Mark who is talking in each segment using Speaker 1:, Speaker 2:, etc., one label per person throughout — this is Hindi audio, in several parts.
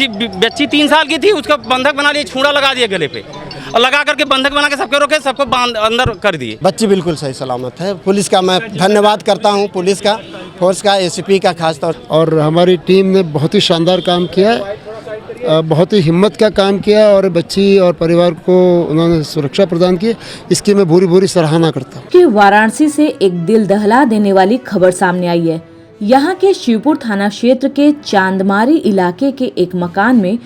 Speaker 1: बच्ची 3 साल की थी, उसका बंधक बना लिया, छूड़ा लगा दिया गले पे और लगा करके बंधक बना के सबको रोके, सबको अंदर कर दिए।
Speaker 2: बच्ची बिल्कुल सही सलामत है। पुलिस का मैं धन्यवाद करता हूँ, पुलिस का, फोर्स का, एसीपी का खास तौर।
Speaker 3: और हमारी टीम ने बहुत ही शानदार काम किया, बहुत ही हिम्मत का काम किया और बच्ची और परिवार को उन्होंने सुरक्षा प्रदान की। इसकी मैं भूरी भूरी सराहना करता हूँ।
Speaker 4: कि वाराणसी से एक दिल दहला देने वाली खबर सामने आई है। यहाँ के शिवपुर थाना क्षेत्र के चांदमारी इलाके के एक मकान में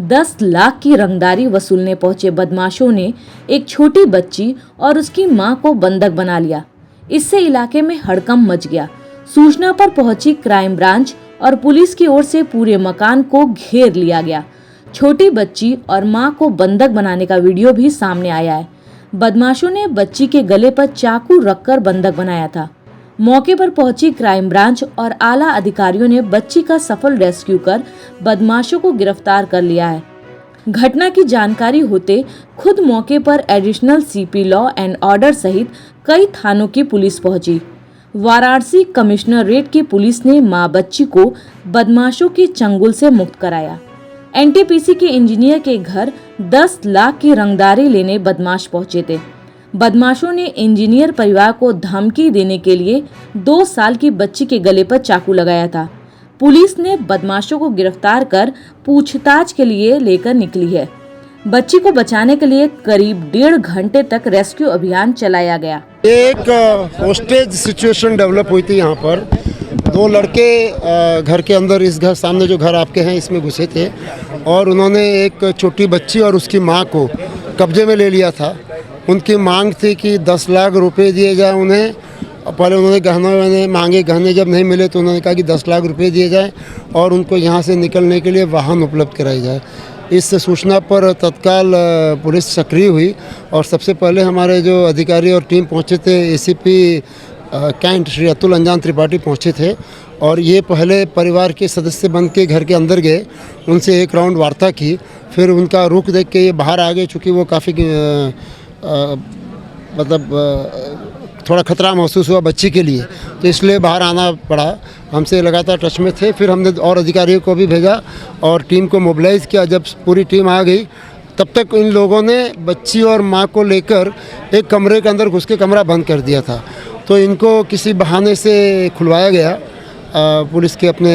Speaker 4: 10 लाख की रंगदारी वसूलने पहुंचे बदमाशों ने एक छोटी बच्ची और उसकी मां को बंधक बना लिया। इससे इलाके में हड़कंप मच गया। सूचना पर पहुंची क्राइम ब्रांच और पुलिस की ओर से पूरे मकान को घेर लिया गया। छोटी बच्ची और मां को बंधक बनाने का वीडियो भी सामने आया है। बदमाशों ने बच्ची के गले पर चाकू रखकर बंधक बनाया था। मौके पर पहुंची क्राइम ब्रांच और आला अधिकारियों ने बच्ची का सफल रेस्क्यू कर बदमाशों को गिरफ्तार कर लिया है। घटना की जानकारी होते खुद मौके पर additional CP law and order सहित कई थानों की पुलिस पहुंची। वाराणसी कमिश्नरेट की पुलिस ने मां बच्ची को बदमाशों के चंगुल से मुक्त कराया। एनटीपीसी के इंजीनियर के घर 10 लाख की रंगदारी लेने बदमाश पहुंचे थे। बदमाशों ने इंजीनियर परिवार को धमकी देने के लिए 2 साल की बच्ची के गले पर चाकू लगाया था। पुलिस ने बदमाशों को गिरफ्तार कर पूछताछ के लिए लेकर निकली है। बच्ची को बचाने के लिए करीब 1.5 घंटे तक रेस्क्यू अभियान चलाया गया।
Speaker 3: एक होस्टेज सिचुएशन डेवलप हुई थी। यहाँ पर 2 लड़के घर के अंदर, इस घर सामने जो घर आपके हैं इसमें घुसे थे और उन्होंने एक छोटी बच्ची और उसकी माँ को कब्जे में ले लिया था। उनकी मांग थी कि 10 लाख रुपए दिए जाए उन्हें। पहले उन्होंने गहने मांगे, गहने जब नहीं मिले तो उन्होंने कहा कि 10 लाख रुपए दिए जाए और उनको यहाँ से निकलने के लिए वाहन उपलब्ध कराई जाए। इस सूचना पर तत्काल पुलिस सक्रिय हुई और सबसे पहले हमारे जो अधिकारी और टीम पहुँचे थे, एसीपी कैंट श्री अतुल अंजान त्रिपाठी पहुँचे थे और ये पहले परिवार के सदस्य बन के घर के अंदर गए, उनसे एक राउंड वार्ता की, फिर उनका रुख देख के ये बाहर आ गए। चूँकि वो काफ़ी थोड़ा खतरा महसूस हुआ बच्ची के लिए, तो इसलिए बाहर आना पड़ा। हमसे लगातार टच में थे। फिर हमने और अधिकारियों को भी भेजा और टीम को मोबिलाइज़ किया। जब पूरी टीम आ गई तब तक इन लोगों ने बच्ची और माँ को लेकर एक कमरे के अंदर घुस के कमरा बंद कर दिया था। तो इनको किसी बहाने से खुलवाया गया। पुलिस के अपने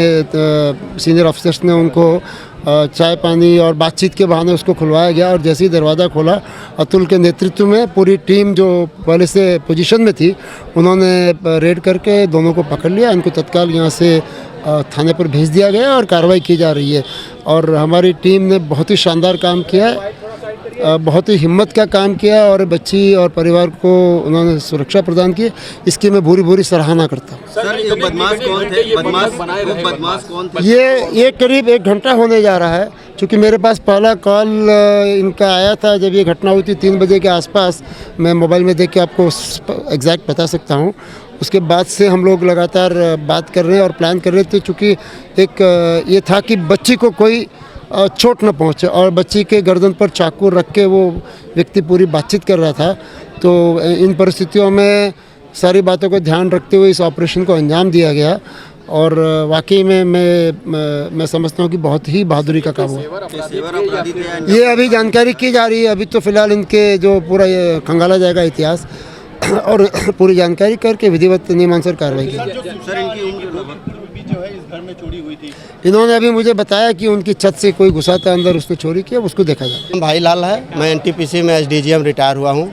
Speaker 3: सीनियर ऑफिसर्स ने उनको चाय पानी और बातचीत के बहाने उसको खुलवाया गया और जैसे ही दरवाज़ा खोला, अतुल के नेतृत्व में पूरी टीम जो पहले से पोजीशन में थी, उन्होंने रेड करके दोनों को पकड़ लिया। इनको तत्काल यहाँ से थाने पर भेज दिया गया और कार्रवाई की जा रही है। और हमारी टीम ने बहुत ही शानदार काम किया है, बहुत ही हिम्मत का काम किया और बच्ची और परिवार को उन्होंने सुरक्षा प्रदान की। इसकी मैं भूरी भूरी सराहना करता हूँ।
Speaker 2: सर, ये बदमाश कौन थे? बदमाश कौन थे?
Speaker 3: ये करीब 1 घंटा होने जा रहा है। चूँकि मेरे पास पहला कॉल इनका आया था जब ये घटना हुई थी 3 बजे के आसपास। मैं मोबाइल में देख के आपको एग्जैक्ट बता सकता हूँ। उसके बाद से हम लोग लगातार बात कर रहे हैं और प्लान कर रहे थे। चूँकि एक ये था कि बच्ची को कोई चोट न पहुंचे और बच्ची के गर्दन पर चाकू रख के वो व्यक्ति पूरी बातचीत कर रहा था। तो इन परिस्थितियों में सारी बातों को ध्यान रखते हुए इस ऑपरेशन को अंजाम दिया गया और वाकई में मैं समझता हूँ कि बहुत ही बहादुरी का काम हुआ। ये अभी जानकारी की जा रही है। अभी तो फिलहाल इनके जो पूरा ये खंगाला जाएगा इतिहास और पूरी जानकारी करके विधिवत नियमानुसार कार्रवाई की।
Speaker 2: सर, इनकी उम्र
Speaker 5: जो है इस घर में चोरी हुई थी,
Speaker 3: इन्होंने अभी मुझे बताया कि उनकी छत से कोई घुसा था अंदर, उसने चोरी किया, उसको देखा जाए।
Speaker 2: भाई लाल है, मैं एनटीपीसी में एसडीजीएम रिटायर हुआ हूँ,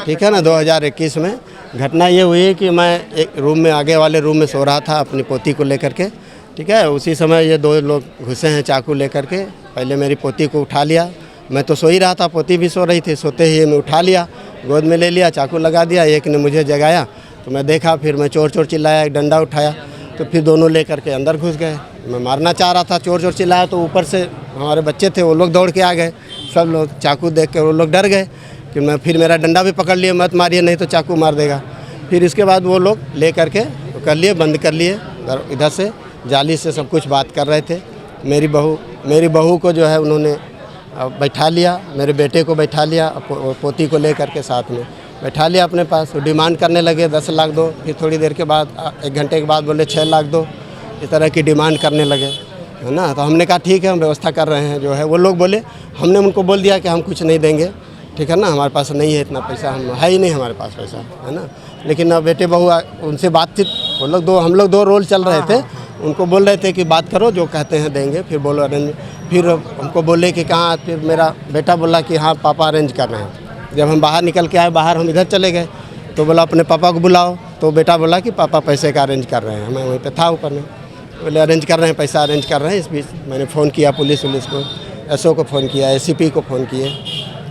Speaker 2: ठीक है ना। 2021 में घटना ये हुई कि मैं एक रूम में, आगे वाले रूम में सो रहा था अपनी पोती को लेकर के, ठीक है। उसी समय ये 2 लोग घुसे हैं चाकू लेकर के। पहले मेरी पोती को उठा लिया, मैं तो सो ही रहा था, पोती भी सो रही थी। सोते ही मैं उठा लिया, गोद में ले लिया, चाकू लगा दिया। एक ने मुझे जगाया तो मैं देखा, फिर मैं चोर चोर चिल्लाया, एक डंडा उठाया तो फिर दोनों लेकर के अंदर घुस गए। मैं मारना चाह रहा था, चोर चोर चिल्लाया तो ऊपर से हमारे बच्चे थे, वो लोग दौड़ के आ गए। सब लोग चाकू देख के वो लोग डर गए कि फिर मेरा डंडा भी पकड़ लिए, मत मारिए नहीं तो चाकू मार देगा। फिर इसके बाद वो लोग ले करके कर लिए, बंद कर लिए। इधर से जाली से सब कुछ बात कर रहे थे। मेरी बहू को जो है उन्होंने बैठा लिया, मेरे बेटे को बैठा लिया, पोती को ले करके साथ में बैठा लिया अपने पास। वो डिमांड करने लगे 10 लाख दो, फिर थोड़ी देर के बाद 1 घंटे के बाद बोले 6 लाख दो। इस तरह की डिमांड करने लगे। है ना। तो हमने कहा ठीक है, हम व्यवस्था कर रहे हैं जो है। वो लोग बोले, हमने उनको बोल दिया कि हम कुछ नहीं देंगे, ठीक है ना, हमारे पास नहीं है इतना पैसा, हम है ही नहीं हमारे पास पैसा, है ना। लेकिन अब बेटे बहू उनसे बातचीत, वो लोग हम लोग दो रोल चल रहे थे, उनको बोल रहे थे कि बात करो, जो कहते हैं देंगे। फिर बोलो अरेंज, फिर हमको बोले कि कहाँ, फिर मेरा बेटा बोला कि हाँ पापा अरेंज कर रहे हैं। जब हम बाहर निकल के आए, बाहर हम इधर चले गए, तो बोला अपने पापा को बुलाओ। तो बेटा बोला कि पापा पैसे का अरेंज कर रहे हैं। मैं वहीं पे था ऊपर में, बोले अरेंज कर रहे हैं, पैसा अरेंज कर रहे हैं। इस बीच मैंने फ़ोन किया पुलिस को, एसओ को फ़ोन किया, एसीपी को फ़ोन किए,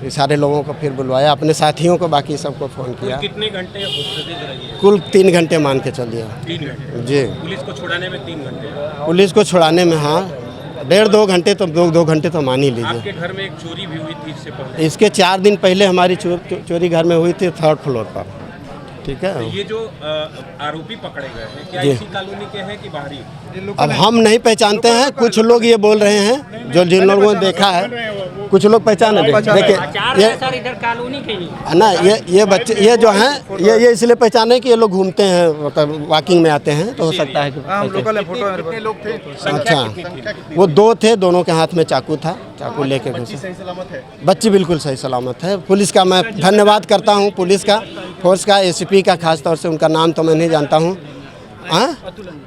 Speaker 2: ये सारे लोगों को फिर बुलवाया, अपने साथियों को, बाकी सबको फ़ोन किया।
Speaker 5: कितने घंटे रही है?
Speaker 2: कुल 3 घंटे मान के चलिए।
Speaker 5: 3 घंटे
Speaker 2: जी।
Speaker 5: पुलिस को छुड़ाने में 3 घंटे?
Speaker 2: पुलिस को छुड़ाने में हाँ 1.5-2 घंटे, तो 2 घंटे तो मान ही लीजिए।
Speaker 5: आपके घर में एक चोरी भी हुई थी इससे पहले?
Speaker 2: इसके 4 दिन पहले हमारी चोरी घर में हुई थी, 3rd फ्लोर पर, ठीक है।
Speaker 5: तो ये जो आरोपी पकड़े गए हैं, क्या
Speaker 2: जी।
Speaker 5: इसी कॉलोनी के हैं कि बाहरी?
Speaker 2: अब हम नहीं पहचानते हैं, कुछ लोग ये बोल रहे हैं, जो जिन लोगों ने देखा है, कुछ लोग पहचाने। देखिए ये
Speaker 5: इधर कॉलोनी के ही
Speaker 2: है ना, ये बच्चे, ये जो हैं, ये इसलिए पहचाने कि ये लोग घूमते हैं, मतलब वॉकिंग में आते हैं, तो हो सकता है कि
Speaker 5: कितने लोग थे?
Speaker 2: अच्छा, वो 2 थे, दोनों के हाथ में चाकू था, चाकू लेके घुसे।
Speaker 5: सही सलामत है?
Speaker 2: बच्ची बिल्कुल सही सलामत है। पुलिस का मैं धन्यवाद करता हूँ, पुलिस का, फोर्स का, एसीपी का, खास तौर से उनका नाम तो मैं नहीं जानता हूँ,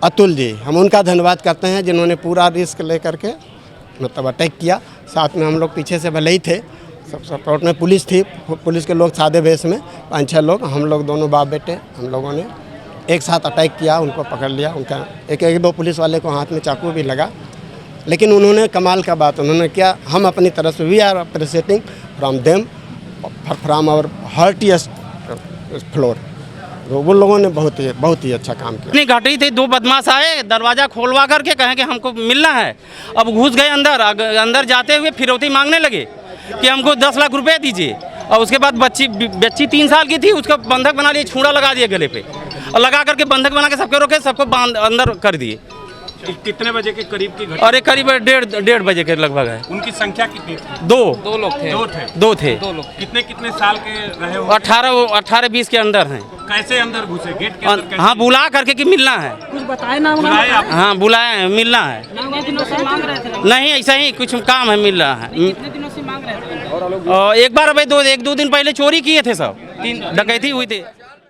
Speaker 2: अतुल जी, हम उनका धन्यवाद करते हैं, जिन्होंने पूरा रिस्क ले करके मतलब अटैक किया। साथ में हम लोग पीछे से भले ही थे, सब सपोर्ट में पुलिस थी, पुलिस के लोग सादे वेश में 5-6 लोग, हम लोग दोनों बाप बेटे, हम लोगों ने एक साथ अटैक किया, उनको पकड़ लिया। उनका एक 2 पुलिस वाले को हाथ में चाकू भी लगा, लेकिन उन्होंने कमाल का बात उन्होंने किया, हम अपनी तरफ से we are appreciating from them from our heartiest floor. तो वो लोगों ने बहुत ही अच्छा काम किया।
Speaker 1: इतनी घटी थी, 2 बदमाश आए, दरवाज़ा खोलवा करके कहें कि हमको मिलना है। अब घुस गए अंदर जाते हुए फिरौती मांगने लगे कि हमको 10 लाख रुपए दीजिए। और उसके बाद बच्ची 3 साल की थी, उसका बंधक बना लिए, छूड़ा लगा दिया गले पे, और लगा करके बंधक बना के सबको रोके, सबको अंदर कर दिए।
Speaker 5: कितने बजे के करीब की घटना?
Speaker 1: और एक करीब 1:30 बजे के लगभग है।
Speaker 5: उनकी संख्या कितनी थी?
Speaker 1: 2
Speaker 5: लोग थे?
Speaker 1: 2 थे।
Speaker 5: कितने साल के रहे हो?
Speaker 1: 18-20 के अंदर हैं।
Speaker 5: कैसे अंदर घुसे? गेट के अंदर कैसे?
Speaker 1: हाँ, बुला करके कि मिलना है।
Speaker 6: कुछ बताए ना
Speaker 5: बुलाए आप?
Speaker 1: हाँ, बुलाए हैं, मिलना है।
Speaker 6: कितने दिनों से मांग रहे थे?
Speaker 1: नहीं, ऐसा ही कुछ काम है, मिल रहा है।
Speaker 6: कितने दिनों से मांग रहे थे?
Speaker 1: और एक बार अभी 1-2 दिन पहले चोरी किए थे, सब 3 डकैती हुई थी।